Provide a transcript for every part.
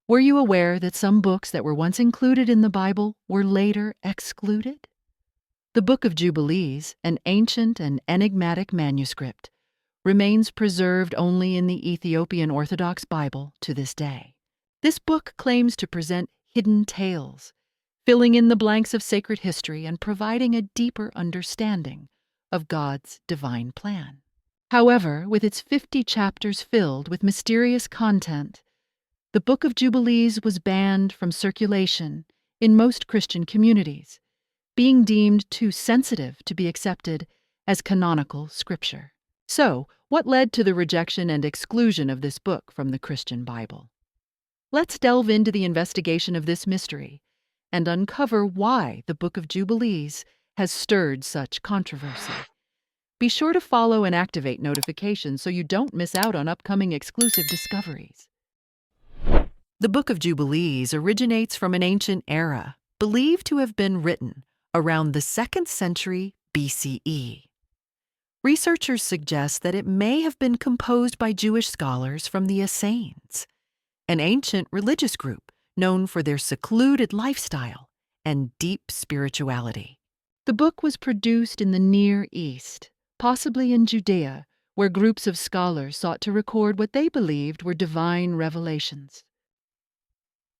Were you aware that some books that were once included in the Bible were later excluded? The Book of Jubilees, an ancient and enigmatic manuscript, remains preserved only in the Ethiopian Orthodox Bible to this day. This book claims to present hidden tales, filling in the blanks of sacred history and providing a deeper understanding of God's divine plan. However, with its 50 chapters filled with mysterious content, the Book of Jubilees was banned from circulation in most Christian communities, being deemed too sensitive to be accepted as canonical scripture. So, what led to the rejection and exclusion of this book from the Christian Bible? Let's delve into the investigation of this mystery and uncover why the Book of Jubilees has stirred such controversy. Be sure to follow and activate notifications so you don't miss out on upcoming exclusive discoveries. The Book of Jubilees originates from an ancient era, believed to have been written around the 2nd century B.C.E. Researchers suggest that it may have been composed by Jewish scholars from the Essenes, an ancient religious group known for their secluded lifestyle and deep spirituality. The book was produced in the Near East, possibly in Judea, where groups of scholars sought to record what they believed were divine revelations.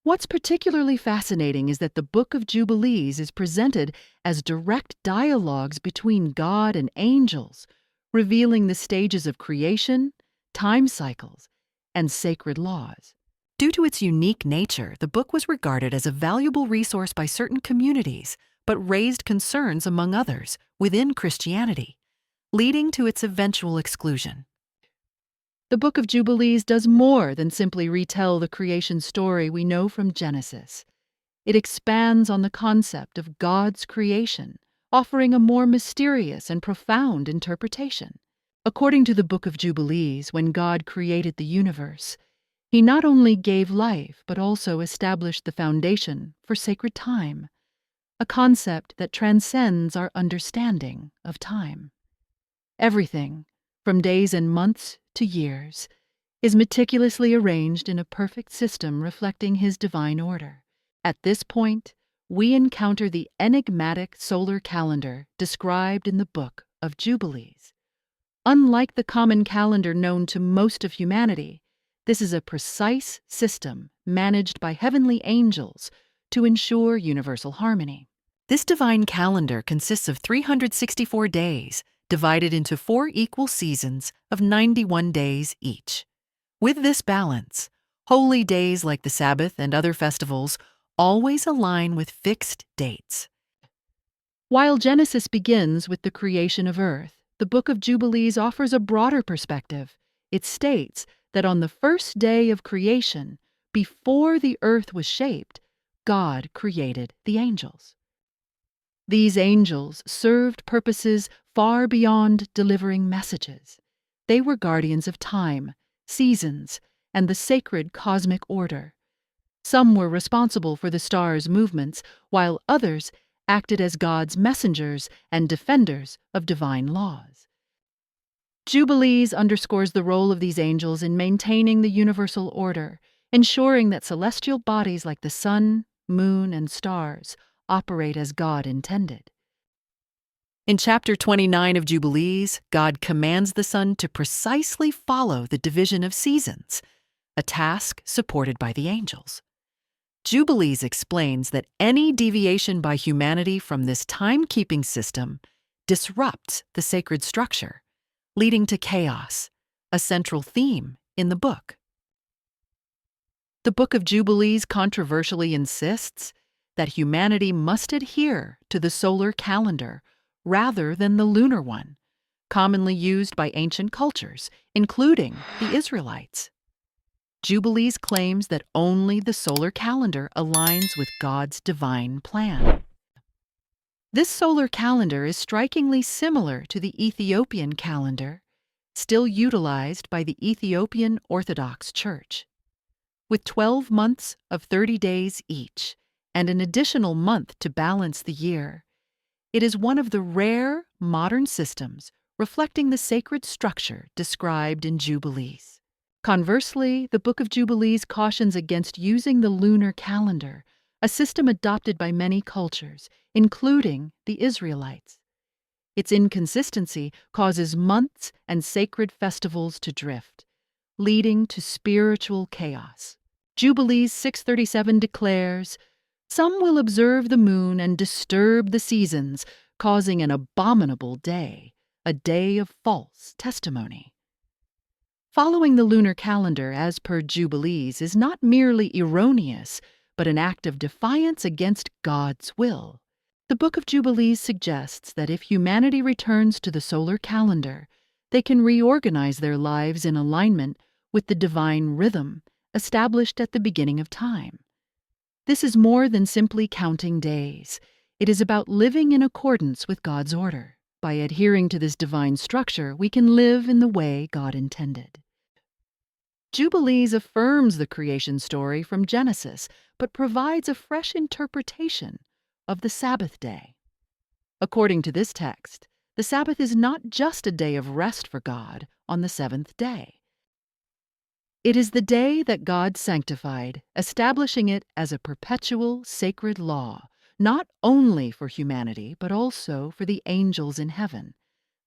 What's particularly fascinating is that the Book of Jubilees is presented as direct dialogues between God and angels, revealing the stages of creation, time cycles, and sacred laws. Due to its unique nature, the book was regarded as a valuable resource by certain communities, but raised concerns among others within Christianity, leading to its eventual exclusion. The Book of Jubilees does more than simply retell the creation story we know from Genesis. It expands on the concept of God's creation, offering a more mysterious and profound interpretation. According to the Book of Jubilees, when God created the universe, He not only gave life but also established the foundation for sacred time, a concept that transcends our understanding of time. Everything, from days and months to years, is meticulously arranged in a perfect system reflecting His divine order. At this point, we encounter the enigmatic solar calendar described in the Book of Jubilees. Unlike the common calendar known to most of humanity, this is a precise system managed by heavenly angels to ensure universal harmony. This divine calendar consists of 364 days, divided into 4 equal seasons of 91 days each. With this balance, holy days like the Sabbath and other festivals always align with fixed dates. While Genesis begins with the creation of earth, the Book of Jubilees offers a broader perspective. It states that on the first day of creation, before the earth was shaped, God created the angels. These angels served purposes far beyond delivering messages. They were guardians of time, seasons, and the sacred cosmic order. Some were responsible for the stars' movements, while others acted as God's messengers and defenders of divine laws. Jubilees underscores the role of these angels in maintaining the universal order, ensuring that celestial bodies like the sun, moon, and stars operate as God intended. In chapter 29 of Jubilees, God commands the sun to precisely follow the division of seasons, a task supported by the angels. Jubilees explains that any deviation by humanity from this timekeeping system disrupts the sacred structure, leading to chaos, a central theme in the book. The Book of Jubilees controversially insists that humanity must adhere to the solar calendar rather than the lunar one, commonly used by ancient cultures, including the Israelites. Jubilees claims that only the solar calendar aligns with God's divine plan. This solar calendar is strikingly similar to the Ethiopian calendar, still utilized by the Ethiopian Orthodox Church. With 12 months of 30 days each, and an additional month to balance the year, it is one of the rare modern systems reflecting the sacred structure described in Jubilees. Conversely, the Book of Jubilees cautions against using the lunar calendar, a system adopted by many cultures, including the Israelites. Its inconsistency causes months and sacred festivals to drift, leading to spiritual chaos. Jubilees 637 declares, "Some will observe the moon and disturb the seasons, causing an abominable day, a day of false testimony." Following the lunar calendar as per Jubilees is not merely erroneous, but an act of defiance against God's will. The Book of Jubilees suggests that if humanity returns to the solar calendar, they can reorganize their lives in alignment with the divine rhythm established at the beginning of time. This is more than simply counting days. It is about living in accordance with God's order. By adhering to this divine structure, we can live in the way God intended. Jubilees affirms the creation story from Genesis, but provides a fresh interpretation of the Sabbath day. According to this text, the Sabbath is not just a day of rest for God on the seventh day. It is the day that God sanctified, establishing it as a perpetual sacred law, not only for humanity, but also for the angels in heaven.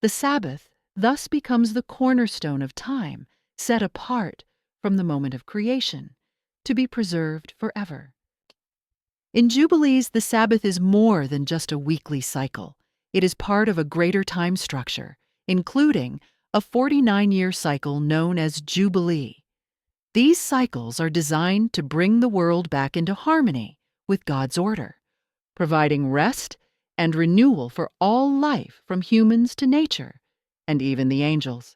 The Sabbath thus becomes the cornerstone of time, set apart from the moment of creation, to be preserved forever. In Jubilees, the Sabbath is more than just a weekly cycle. It is part of a greater time structure, including a 49-year cycle known as Jubilee. These cycles are designed to bring the world back into harmony with God's order, providing rest and renewal for all life from humans to nature, and even the angels.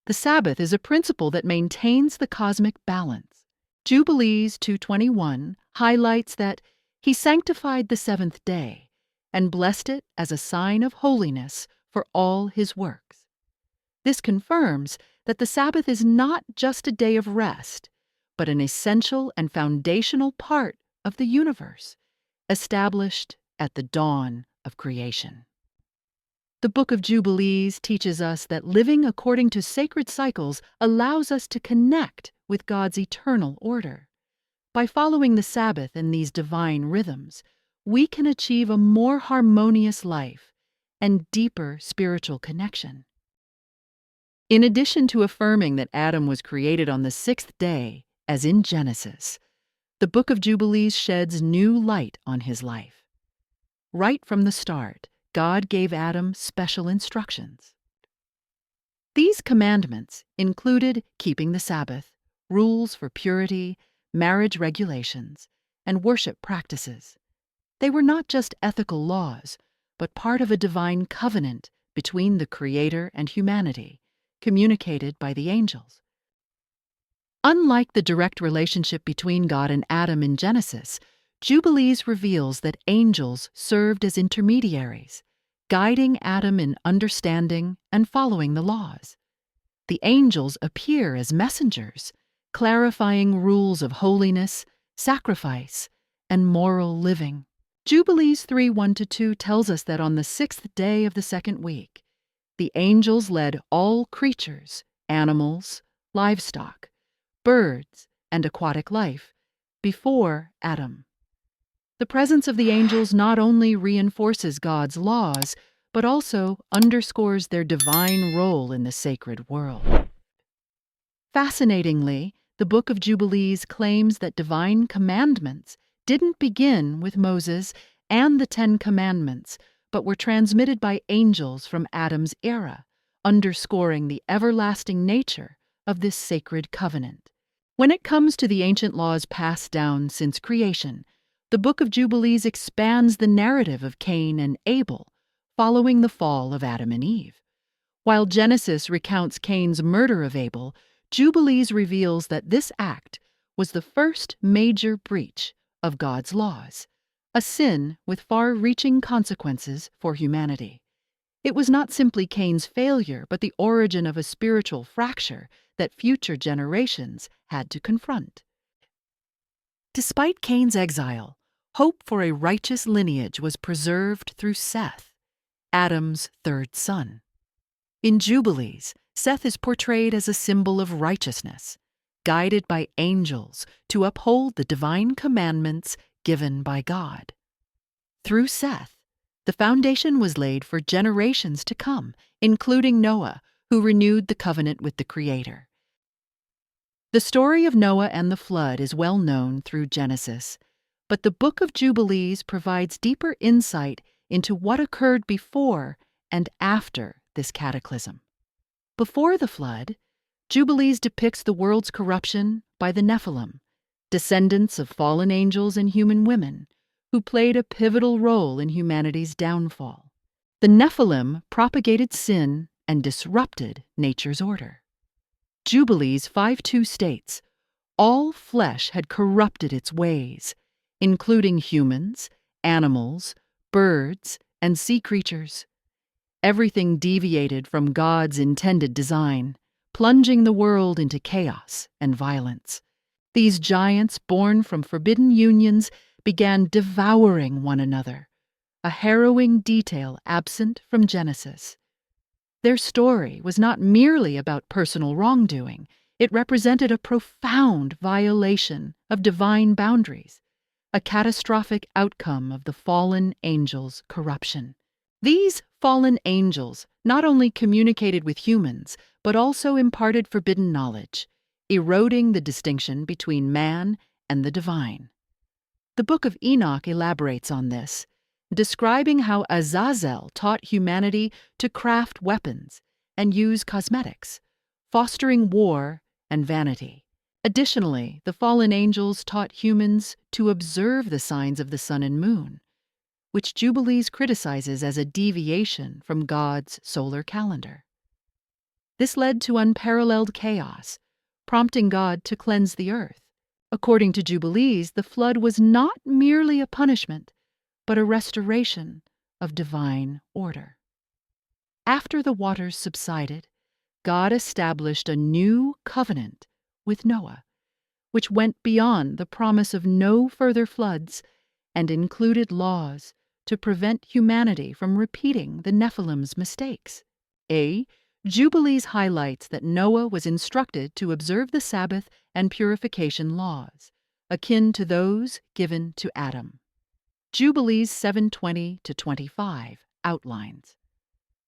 The Sabbath is a principle that maintains the cosmic balance. Jubilees 2:21 highlights that He sanctified the seventh day and blessed it as a sign of holiness for all His works. This confirms that the Sabbath is not just a day of rest, but an essential and foundational part of the universe, established at the dawn of creation. The Book of Jubilees teaches us that living according to sacred cycles allows us to connect with God's eternal order. By following the Sabbath and these divine rhythms, we can achieve a more harmonious life and deeper spiritual connection. In addition to affirming that Adam was created on the sixth day, as in Genesis, the Book of Jubilees sheds new light on his life. Right from the start, God gave Adam special instructions. These commandments included keeping the Sabbath, rules for purity, marriage regulations, and worship practices. They were not just ethical laws, but part of a divine covenant between the Creator and humanity, communicated by the angels. Unlike the direct relationship between God and Adam in Genesis, Jubilees reveals that angels served as intermediaries, guiding Adam in understanding and following the laws. The angels appear as messengers, clarifying rules of holiness, sacrifice, and moral living. Jubilees 3:1-2 tells us that on the sixth day of the second week, the angels led all creatures, animals, livestock, birds, and aquatic life before Adam. The presence of the angels not only reinforces God's laws, but also underscores their divine role in the sacred world. Fascinatingly, the Book of Jubilees claims that divine commandments didn't begin with Moses and the 10 Commandments, but were transmitted by angels from Adam's era, underscoring the everlasting nature of this sacred covenant. When it comes to the ancient laws passed down since creation, the Book of Jubilees expands the narrative of Cain and Abel following the fall of Adam and Eve. While Genesis recounts Cain's murder of Abel, Jubilees reveals that this act was the first major breach of God's laws, a sin with far-reaching consequences for humanity. It was not simply Cain's failure, but the origin of a spiritual fracture that future generations had to confront. Despite Cain's exile, hope for a righteous lineage was preserved through Seth, Adam's third son. In Jubilees, Seth is portrayed as a symbol of righteousness, guided by angels to uphold the divine commandments given by God. Through Seth, the foundation was laid for generations to come, including Noah, who renewed the covenant with the Creator. The story of Noah and the flood is well known through Genesis, but the Book of Jubilees provides deeper insight into what occurred before and after this cataclysm. Before the flood, Jubilees depicts the world's corruption by the Nephilim, descendants of fallen angels and human women, who played a pivotal role in humanity's downfall. The Nephilim propagated sin and disrupted nature's order. Jubilees 5:2 states, "All flesh had corrupted its ways, including humans, animals, birds, and sea creatures. Everything deviated from God's intended design, plunging the world into chaos and violence. These giants, born from forbidden unions, began devouring one another, a harrowing detail absent from Genesis. Their story was not merely about personal wrongdoing. It represented a profound violation of divine boundaries, a catastrophic outcome of the fallen angels' corruption. These fallen angels not only communicated with humans, but also imparted forbidden knowledge, eroding the distinction between man and the divine. The Book of Enoch elaborates on this, describing how Azazel taught humanity to craft weapons and use cosmetics, fostering war and vanity. Additionally, the fallen angels taught humans to observe the signs of the sun and moon, which Jubilees criticizes as a deviation from God's solar calendar. This led to unparalleled chaos, prompting God to cleanse the earth. According to Jubilees, the flood was not merely a punishment, but a restoration of divine order. After the waters subsided, God established a new covenant with Noah, which went beyond the promise of no further floods and included laws to prevent humanity from repeating the Nephilim's mistakes. Jubilees highlights that Noah was instructed to observe the Sabbath and purification laws, akin to those given to Adam. Jubilees 7:20-25 outlines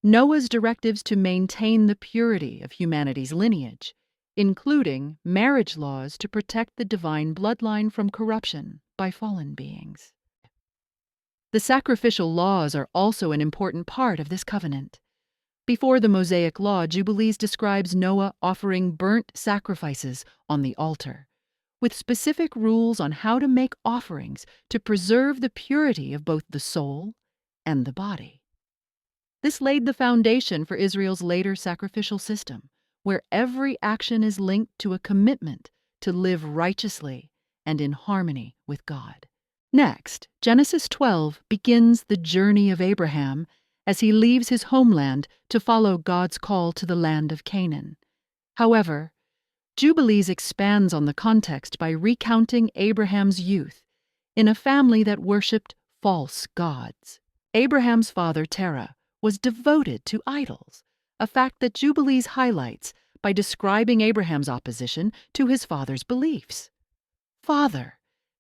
Noah's directives to maintain the purity of humanity's lineage, including marriage laws to protect the divine bloodline from corruption by fallen beings. The sacrificial laws are also an important part of this covenant. Before the Mosaic Law, Jubilees describes Noah offering burnt sacrifices on the altar, with specific rules on how to make offerings to preserve the purity of both the soul and the body. This laid the foundation for Israel's later sacrificial system, where every action is linked to a commitment to live righteously and in harmony with God. Next, Genesis 12 begins the journey of Abraham as he leaves his homeland to follow God's call to the land of Canaan. However, Jubilees expands on the context by recounting Abraham's youth in a family that worshipped false gods. Abraham's father, Terah, was devoted to idols, a fact that Jubilees highlights by describing Abraham's opposition to his father's beliefs. "Father,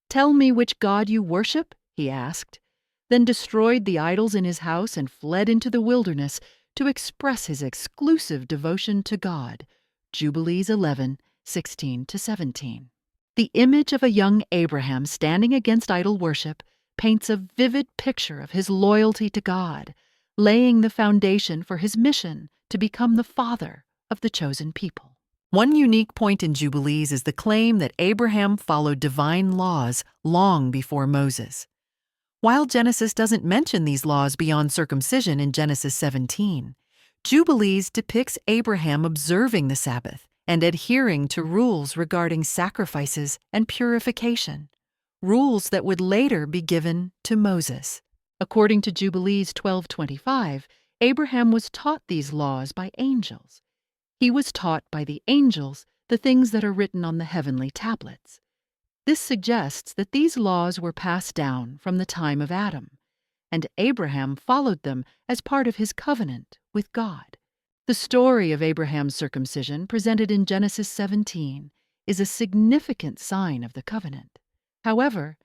tell me which God you worship," he asked, then destroyed the idols in his house and fled into the wilderness to express his exclusive devotion to God. Jubilees 11:16-17. The image of a young Abraham standing against idol worship paints a vivid picture of his loyalty to God, laying the foundation for his mission to become the father of the chosen people. One unique point in Jubilees is the claim that Abraham followed divine laws long before Moses. While Genesis doesn't mention these laws beyond circumcision in Genesis 17, Jubilees depicts Abraham observing the Sabbath and adhering to rules regarding sacrifices and purification, rules that would later be given to Moses. According to Jubilees 12:25, Abraham was taught these laws by angels. He was taught by the angels the things that are written on the heavenly tablets. This suggests that these laws were passed down from the time of Adam, and Abraham followed them as part of his covenant with God. The story of Abraham's circumcision, presented in Genesis 17, is a significant sign of the covenant. However,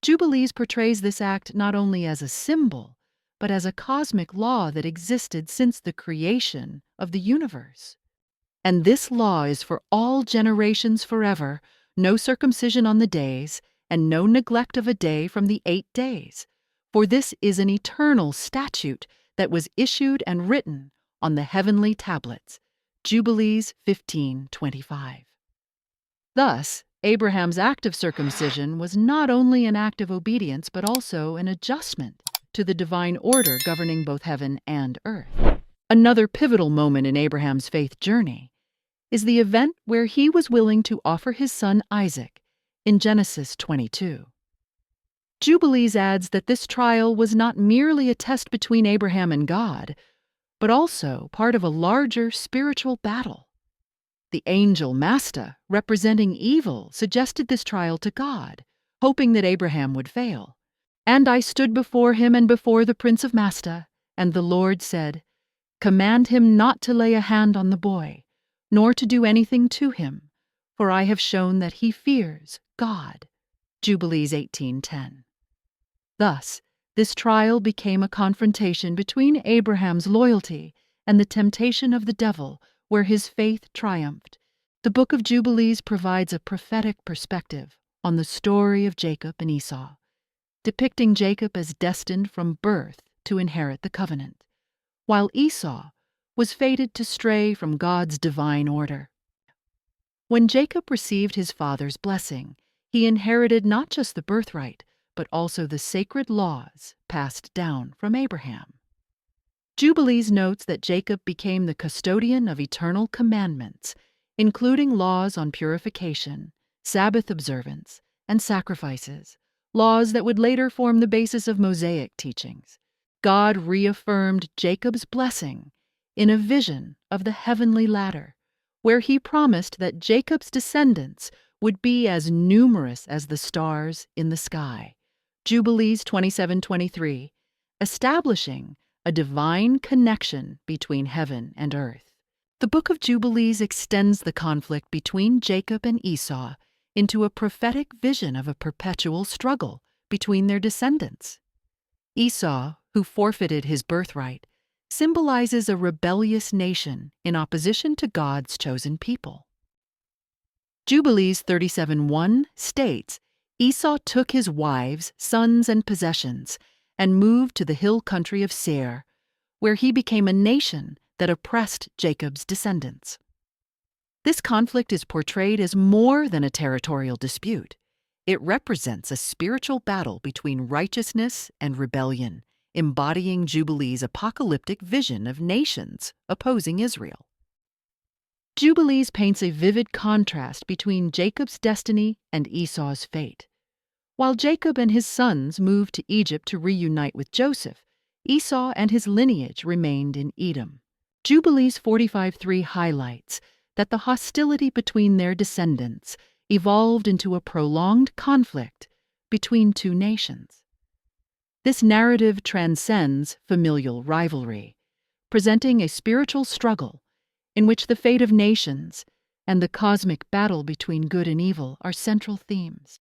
Jubilees portrays this act not only as a symbol, but as a cosmic law that existed since the creation of the universe. And this law is for all generations forever, no circumcision on the days, and no neglect of a day from the 8 days. For this is an eternal statute that was issued and written on the heavenly tablets. Jubilees 15:25. Thus, Abraham's act of circumcision was not only an act of obedience, but also an adjustment to the divine order governing both heaven and earth. Another pivotal moment in Abraham's faith journey is the event where he was willing to offer his son Isaac in Genesis 22. Jubilees adds that this trial was not merely a test between Abraham and God, but also part of a larger spiritual battle. The angel Masta, representing evil, suggested this trial to God, hoping that Abraham would fail. "And I stood before him and before the prince of Masta, and the Lord said, 'Command him not to lay a hand on the boy, nor to do anything to him, for I have shown that he fears God.'" Jubilees 18:10. Thus, this trial became a confrontation between Abraham's loyalty and the temptation of the devil, where his faith triumphed. The Book of Jubilees provides a prophetic perspective on the story of Jacob and Esau, depicting Jacob as destined from birth to inherit the covenant, while Esau was fated to stray from God's divine order. When Jacob received his father's blessing, he inherited not just the birthright, but also the sacred laws passed down from Abraham. Jubilees notes that Jacob became the custodian of eternal commandments, including laws on purification, Sabbath observance, and sacrifices, laws that would later form the basis of Mosaic teachings. God reaffirmed Jacob's blessing in a vision of the heavenly ladder, where he promised that Jacob's descendants would be as numerous as the stars in the sky. Jubilees 27:23, establishing a divine connection between heaven and earth. The Book of Jubilees extends the conflict between Jacob and Esau into a prophetic vision of a perpetual struggle between their descendants. Esau, who forfeited his birthright, symbolizes a rebellious nation in opposition to God's chosen people. Jubilees 37:1 states, "Esau took his wives, sons, and possessions, and moved to the hill country of Seir, where he became a nation that oppressed Jacob's descendants." This conflict is portrayed as more than a territorial dispute. It represents a spiritual battle between righteousness and rebellion, embodying Jubilees' apocalyptic vision of nations opposing Israel. Jubilees paints a vivid contrast between Jacob's destiny and Esau's fate. While Jacob and his sons moved to Egypt to reunite with Joseph, Esau and his lineage remained in Edom. Jubilees 45:3 highlights that the hostility between their descendants evolved into a prolonged conflict between two nations. This narrative transcends familial rivalry, presenting a spiritual struggle in which the fate of nations and the cosmic battle between good and evil are central themes.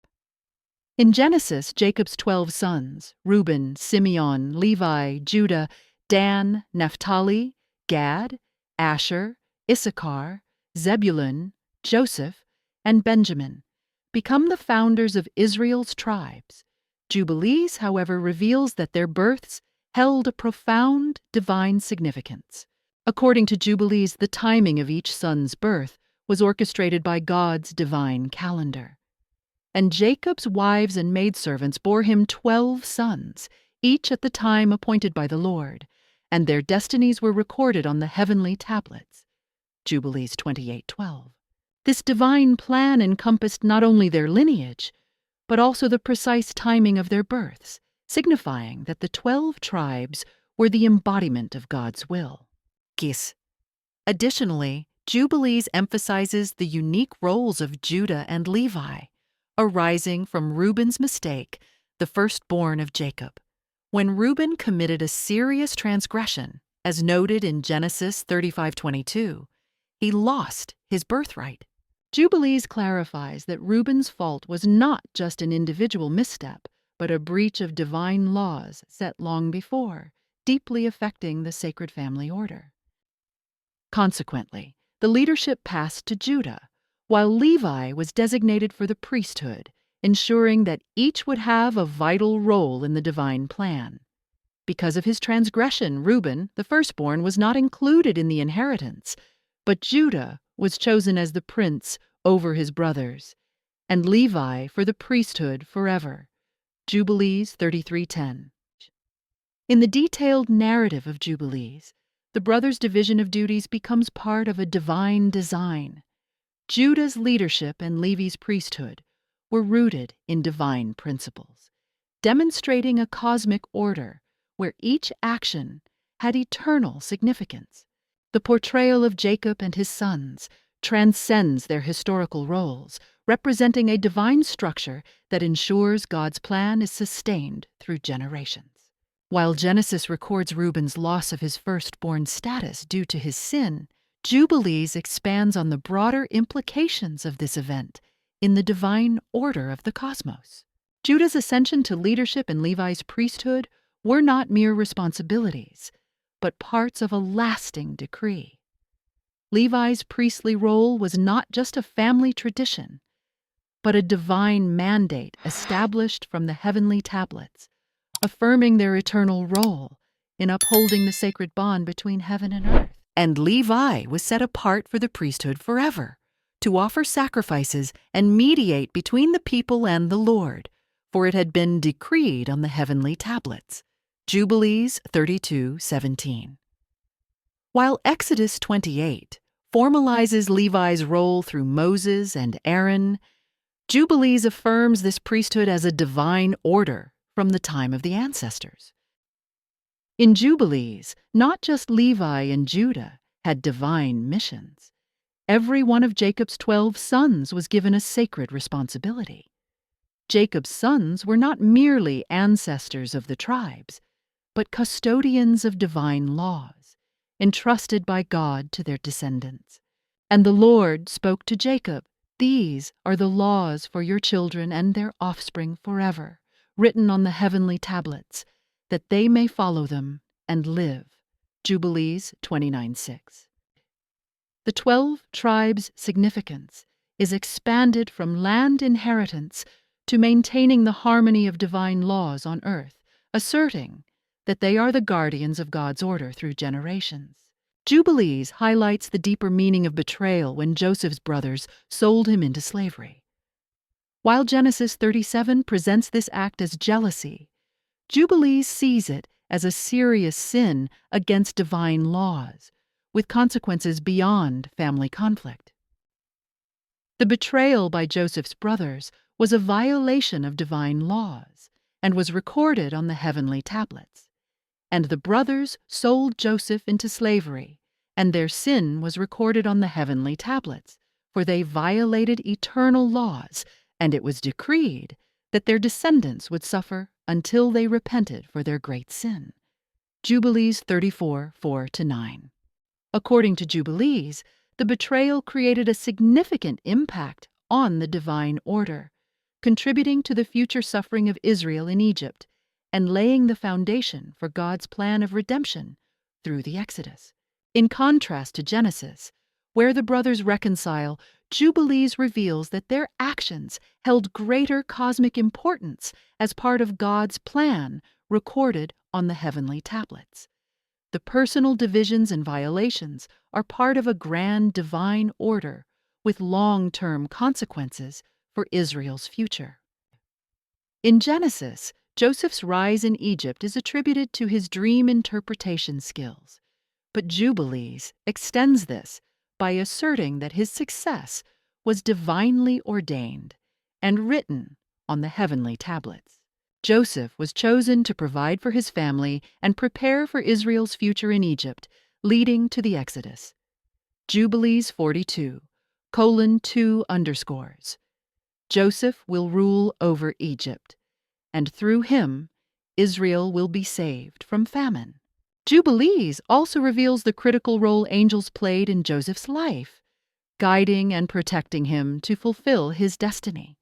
In Genesis, Jacob's 12 sons, Reuben, Simeon, Levi, Judah, Dan, Naphtali, Gad, Asher, Issachar, Zebulun, Joseph, and Benjamin, become the founders of Israel's tribes. Jubilees, however, reveals that their births held a profound divine significance. According to Jubilees, the timing of each son's birth was orchestrated by God's divine calendar. And Jacob's wives and maidservants bore him 12 sons, each at the time appointed by the Lord, and their destinies were recorded on the heavenly tablets. Jubilees 28:12. This divine plan encompassed not only their lineage, but also the precise timing of their births, signifying that the 12 tribes were the embodiment of God's will. Additionally, Jubilees emphasizes the unique roles of Judah and Levi, arising from Reuben's mistake, the firstborn of Jacob. When Reuben committed a serious transgression, As noted in Genesis 35:22, he lost his birthright. Jubilees clarifies that Reuben's fault was not just an individual misstep, but a breach of divine laws set long before, deeply affecting the sacred family order. Consequently, the leadership passed to Judah, while Levi was designated for the priesthood, ensuring that each would have a vital role in the divine plan. Because of his transgression, Reuben, the firstborn, was not included in the inheritance, but Judah was chosen as the prince over his brothers, and Levi for the priesthood forever. Jubilees 33:10. In the detailed narrative of Jubilees, the brothers' division of duties becomes part of a divine design. Judah's leadership and Levi's priesthood were rooted in divine principles, demonstrating a cosmic order where each action had eternal significance. The portrayal of Jacob and his sons transcends their historical roles, representing a divine structure that ensures God's plan is sustained through generations. While Genesis records Reuben's loss of his firstborn status due to his sin, Jubilees expands on the broader implications of this event in the divine order of the cosmos. Judah's ascension to leadership and Levi's priesthood were not mere responsibilities, but parts of a lasting decree. Levi's priestly role was not just a family tradition, but a divine mandate established from the heavenly tablets, affirming their eternal role in upholding the sacred bond between heaven and earth. And Levi was set apart for the priesthood forever, to offer sacrifices and mediate between the people and the Lord, for it had been decreed on the heavenly tablets. Jubilees 32:17. While Exodus 28 formalizes Levi's role through Moses and Aaron, Jubilees affirms this priesthood as a divine order from the time of the ancestors. In Jubilees, not just Levi and Judah had divine missions. Every one of Jacob's 12 sons was given a sacred responsibility. Jacob's sons were not merely ancestors of the tribes, but custodians of divine laws, entrusted by God to their descendants. And the Lord spoke to Jacob, "These are the laws for your children and their offspring forever, written on the heavenly tablets, that they may follow them and live." Jubilees 29:6. The 12 tribes' significance is expanded from land inheritance to maintaining the harmony of divine laws on earth, asserting that they are the guardians of God's order through generations. Jubilees highlights the deeper meaning of betrayal when Joseph's brothers sold him into slavery. While Genesis 37 presents this act as jealousy, Jubilees sees it as a serious sin against divine laws, with consequences beyond family conflict. The betrayal by Joseph's brothers was a violation of divine laws and was recorded on the heavenly tablets. And the brothers sold Joseph into slavery, and their sin was recorded on the heavenly tablets, for they violated eternal laws, and it was decreed that their descendants would suffer until they repented for their great sin. Jubilees 34:4-9. According to Jubilees, the betrayal created a significant impact on the divine order, contributing to the future suffering of Israel in Egypt and laying the foundation for God's plan of redemption through the Exodus. In contrast to Genesis, where the brothers reconcile, Jubilees reveals that their actions held greater cosmic importance as part of God's plan recorded on the heavenly tablets. The personal divisions and violations are part of a grand divine order with long-term consequences for Israel's future. In Genesis, Joseph's rise in Egypt is attributed to his dream interpretation skills, but Jubilees extends this by asserting that his success was divinely ordained and written on the heavenly tablets. Joseph was chosen to provide for his family and prepare for Israel's future in Egypt, leading to the Exodus. Jubilees 42:2_. Joseph will rule over Egypt, and through him, Israel will be saved from famine. Jubilees also reveals the critical role angels played in Joseph's life, guiding and protecting him to fulfill his destiny.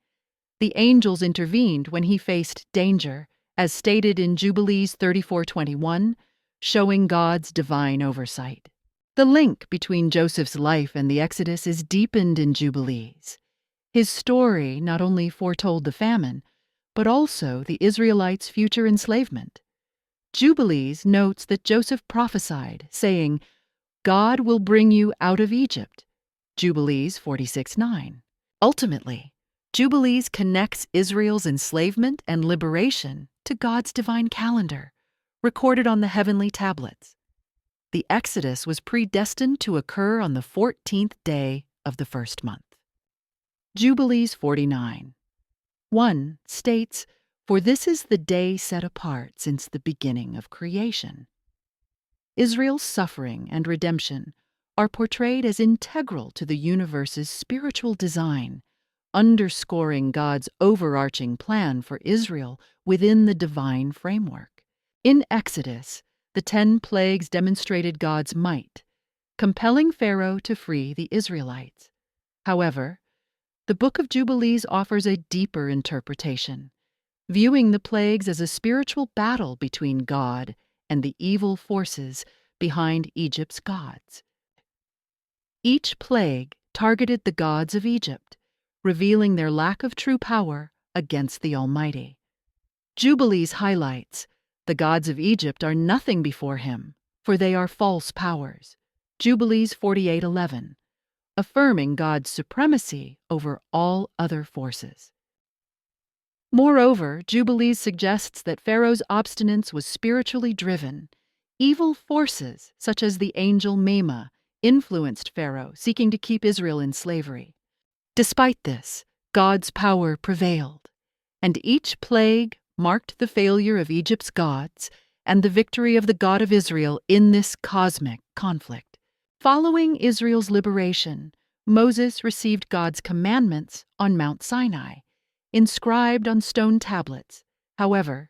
The angels intervened when he faced danger, as stated in Jubilees 34:21, showing God's divine oversight. The link between Joseph's life and the Exodus is deepened in Jubilees. His story not only foretold the famine, but also the Israelites' future enslavement. Jubilees notes that Joseph prophesied, saying, "God will bring you out of Egypt." Jubilees 46:9. Ultimately, Jubilees connects Israel's enslavement and liberation to God's divine calendar, recorded on the heavenly tablets. The Exodus was predestined to occur on the 14th day of the first month. Jubilees 49:1 states, "For this is the day set apart since the beginning of creation." Israel's suffering and redemption are portrayed as integral to the universe's spiritual design, underscoring God's overarching plan for Israel within the divine framework. In Exodus, the 10 plagues demonstrated God's might, compelling Pharaoh to free the Israelites. However, the Book of Jubilees offers a deeper interpretation, viewing the plagues as a spiritual battle between God and the evil forces behind Egypt's gods. Each plague targeted the gods of Egypt, revealing their lack of true power against the Almighty. Jubilees highlights, "The gods of Egypt are nothing before him, for they are false powers." Jubilees 48:11, affirming God's supremacy over all other forces. Moreover, Jubilees suggests that Pharaoh's obstinance was spiritually driven. Evil forces, such as the angel Mema, influenced Pharaoh, seeking to keep Israel in slavery. Despite this, God's power prevailed, and each plague marked the failure of Egypt's gods and the victory of the God of Israel in this cosmic conflict. Following Israel's liberation, Moses received God's commandments on Mount Sinai, inscribed on stone tablets. However,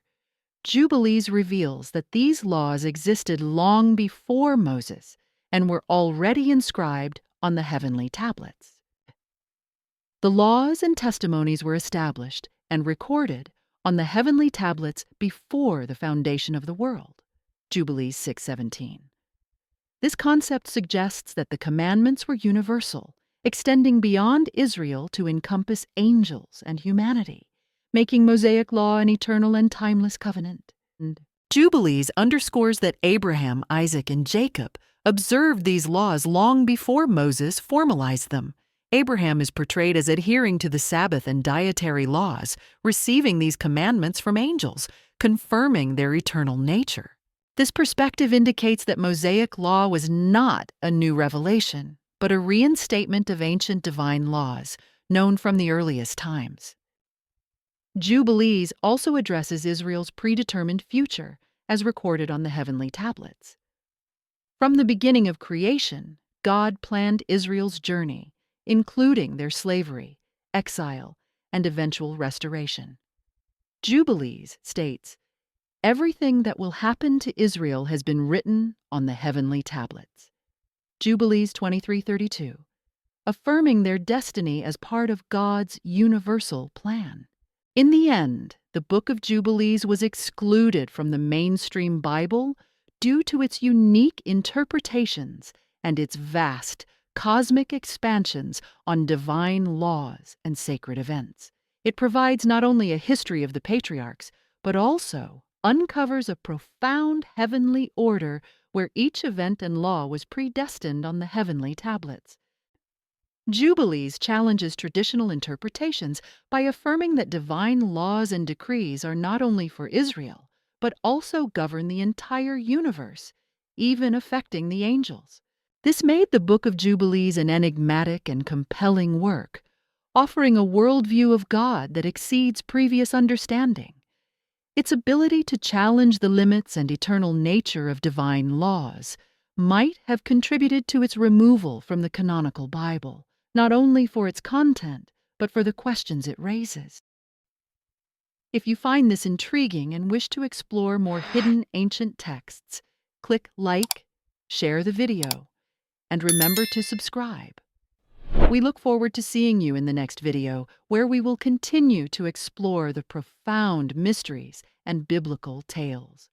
Jubilees reveals that these laws existed long before Moses and were already inscribed on the heavenly tablets. The laws and testimonies were established and recorded on the heavenly tablets before the foundation of the world. Jubilees 6:17. This concept suggests that the commandments were universal, extending beyond Israel to encompass angels and humanity, making Mosaic law an eternal and timeless covenant. Jubilees underscores that Abraham, Isaac, and Jacob observed these laws long before Moses formalized them. Abraham is portrayed as adhering to the Sabbath and dietary laws, receiving these commandments from angels, confirming their eternal nature. This perspective indicates that Mosaic law was not a new revelation, but a reinstatement of ancient divine laws, known from the earliest times. Jubilees also addresses Israel's predetermined future, as recorded on the heavenly tablets. From the beginning of creation, God planned Israel's journey, including their slavery, exile, and eventual restoration. Jubilees states, "Everything that will happen to Israel has been written on the heavenly tablets." Jubilees 23:32, affirming their destiny as part of God's universal plan. In the end, the Book of Jubilees was excluded from the mainstream Bible due to its unique interpretations and its vast, cosmic expansions on divine laws and sacred events. It provides not only a history of the patriarchs, but also uncovers a profound heavenly order where each event and law was predestined on the heavenly tablets. Jubilees challenges traditional interpretations by affirming that divine laws and decrees are not only for Israel, but also govern the entire universe, even affecting the angels. This made the Book of Jubilees an enigmatic and compelling work, offering a worldview of God that exceeds previous understanding. Its ability to challenge the limits and eternal nature of divine laws might have contributed to its removal from the canonical Bible, not only for its content, but for the questions it raises. If you find this intriguing and wish to explore more hidden ancient texts, click like, share the video, and remember to subscribe. We look forward to seeing you in the next video, where we will continue to explore the profound mysteries and biblical tales.